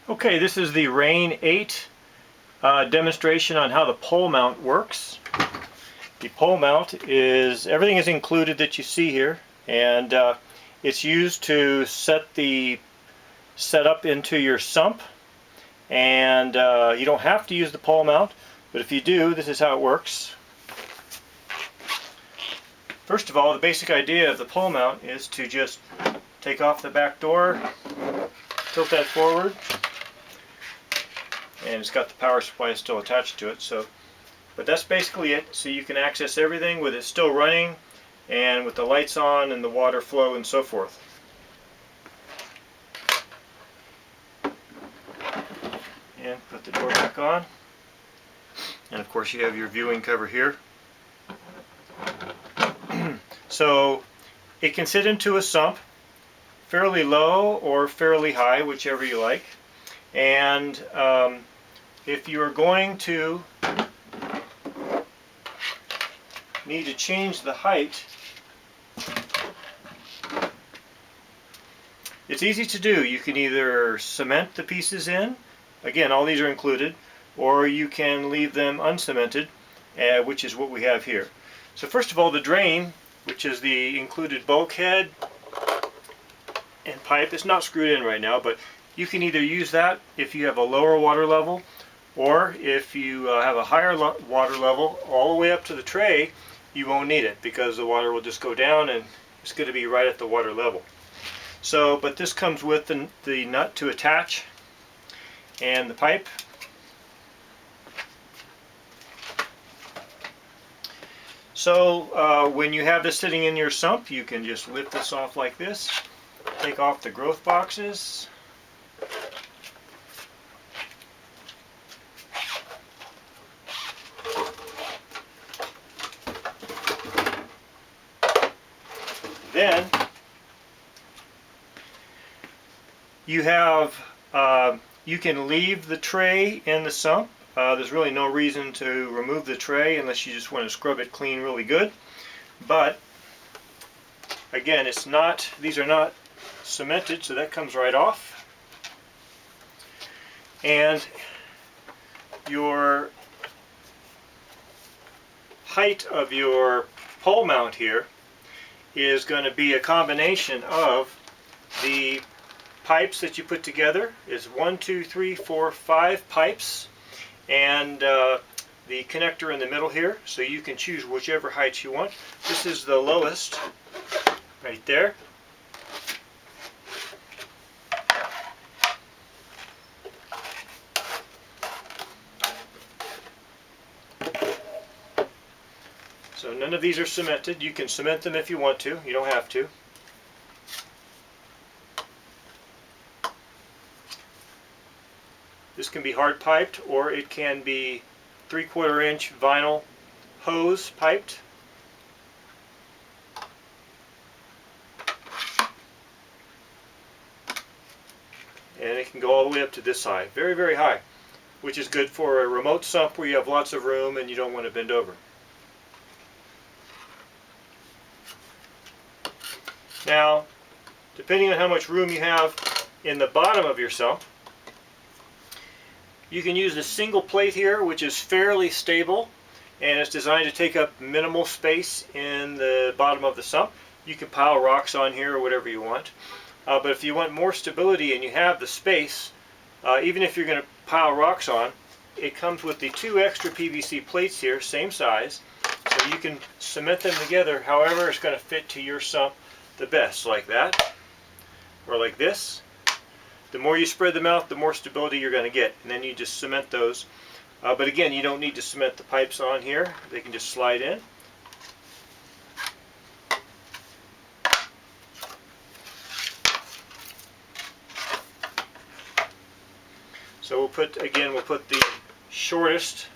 Okay, this is the RAIN-8 demonstration on how the pole mount works. The pole mount is, everything is included that you see here, and it's used to set up into your sump. And you don't have to use the pole mount, but if you do, this is how it works. First of all, the basic idea of the pole mount is to just take off the back door, tilt that forward, and it's got the power supply still attached to it. But that's basically it. So you can access everything with it still running and with the lights on and the water flow and so forth. And put the door back on. And of course you have your viewing cover here. So it can sit into a sump, fairly low or fairly high, whichever you like. And if you are going to need to change the height, it's easy to do. You can either cement the pieces in, again all these are included, or you can leave them uncemented, which is what we have here. So first of all, the drain, which is the included bulkhead and pipe, is not screwed in right now, but you can either use that if you have a lower water level, or if you have a higher water level all the way up to the tray, you won't need it because the water will just go down and it's going to be right at the water level. So, but this comes with the nut to attach and the pipe. So when you have this sitting in your sump, you can just lift this off like this, take off the growth boxes, then you have you can leave the tray in the sump. There's really no reason to remove the tray unless you just want to scrub it clean really good. But again, these are not cemented, so that comes right off. And your height of your pole mount here is going to be a combination of the pipes that you put together. Is 1, 2, 3, 4, 5 pipes, and the connector in the middle here, so you can choose whichever height you want. This is the lowest right there. So none of these are cemented. You can cement them if you want to. You don't have to. This can be hard piped, or it can be 3/4 inch vinyl hose piped. And it can go all the way up to this high, very, very high, which is good for a remote sump where you have lots of room and you don't want to bend over. Now, depending on how much room you have in the bottom of your sump, you can use this single plate here, which is fairly stable and it's designed to take up minimal space in the bottom of the sump. You can pile rocks on here or whatever you want. But if you want more stability and you have the space, even if you're going to pile rocks on, it comes with the 2 extra PVC plates here, same size, so you can cement them together however it's going to fit to your sump the best, like that, or like this. The more you spread them out, the more stability you're going to get, and then you just cement those. But again, you don't need to cement the pipes on here. They can just slide in. So we'll put the shortest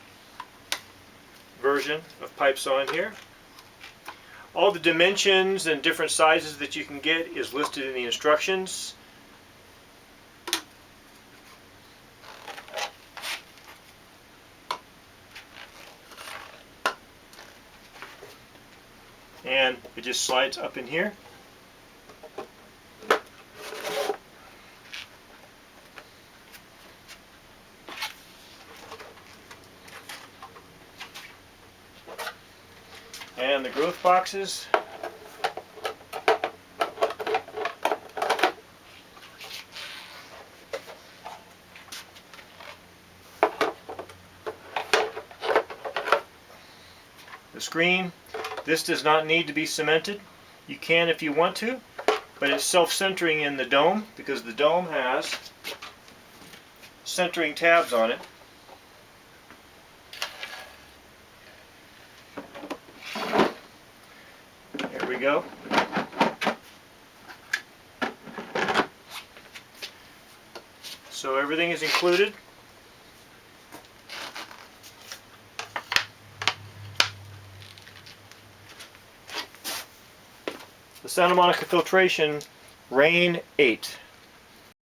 version of pipes on here. All the dimensions and different sizes that you can get is listed in the instructions. And it just slides up in here. and the growth boxes. The screen. This does not need to be cemented. You can if you want to, but it's self-centering in the dome because the dome has centering tabs on it. There we go. So everything is included. The Santa Monica filtration RAIN-8.